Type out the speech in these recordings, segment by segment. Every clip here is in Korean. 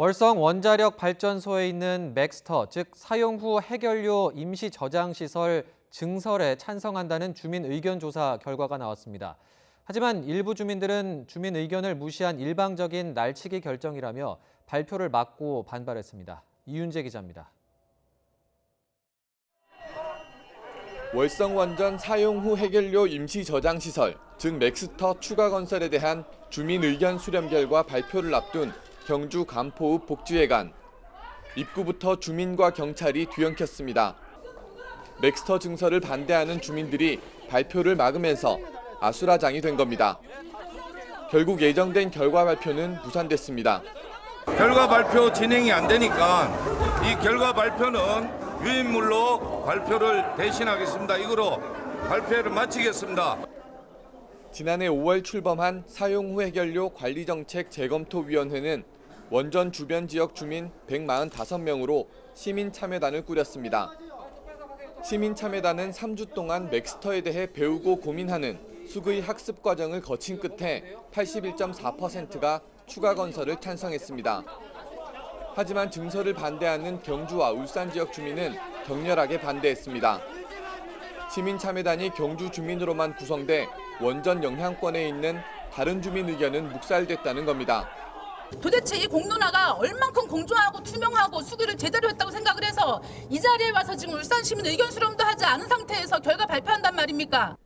월성 원자력 발전소에 있는 맥스터, 즉 사용 후 해결료 임시 저장 시설 증설에 찬성한다는 주민 의견 조사 결과가 나왔습니다. 하지만 일부 주민들은 주민 의견을 무시한 일방적인 날치기 결정이라며 발표를 막고 반발했습니다. 이윤재 기자입니다. 월성 원전 사용 후 해결료 임시 저장 시설, 즉 맥스터 추가 건설에 대한 주민 의견 수렴 결과 발표를 앞둔 경주 간포읍 복지회관. 입구부터 주민과 경찰이 뒤엉켰습니다. 맥스터 증설을 반대하는 주민들이 발표를 막으면서 아수라장이 된 겁니다. 결국 예정된 결과 발표는 무산됐습니다. 결과 발표 진행이 안 되니까 이 결과 발표는 유인물로 발표를 대신하겠습니다. 이거로 발표를 마치겠습니다. 지난해 5월 출범한 사용 후 해결료 관리정책 재검토위원회는 원전 주변 지역 주민 145명으로 시민참여단을 꾸렸습니다. 시민참여단은 3주 동안 맥스터에 대해 배우고 고민하는 수의 학습 과정을 거친 끝에 81.4%가 추가 건설을 찬성했습니다. 하지만 증설을 반대하는 경주와 울산 지역 주민은 격렬하게 반대했습니다. 시민참여단이 경주 주민으로만 구성돼 원전 영향권에 있는 다른 주민 의견은 묵살됐다는 겁니다. 도대체 이 공론화가 얼만큼 공정하고 투명하고 수기를 제대로 했다고 생각을 해서 이 자리에 와서 지금 울산 시민 의견 수렴도 하지 않은 상태에서 결과 발표한단 말입니까?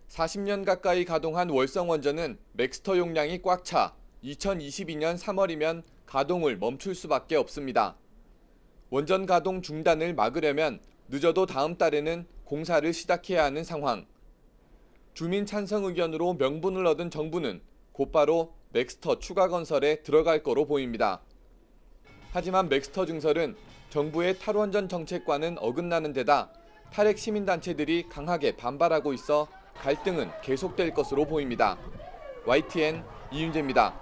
40년 가까이 가동한 월성 원전은 맥스터 용량이 꽉 차 2022년 3월이면 가동을 멈출 수밖에 없습니다. 원전 가동 중단을 막으려면 늦어도 다음 달에는 공사를 시작해야 하는 상황. 주민 찬성 의견으로 명분을 얻은 정부는 곧바로 맥스터 추가 건설에 들어갈 거로 보입니다. 하지만 맥스터 증설은 정부의 탈원전 정책과는 어긋나는 데다 탈핵 시민단체들이 강하게 반발하고 있어 갈등은 계속될 것으로 보입니다. YTN 이윤재입니다.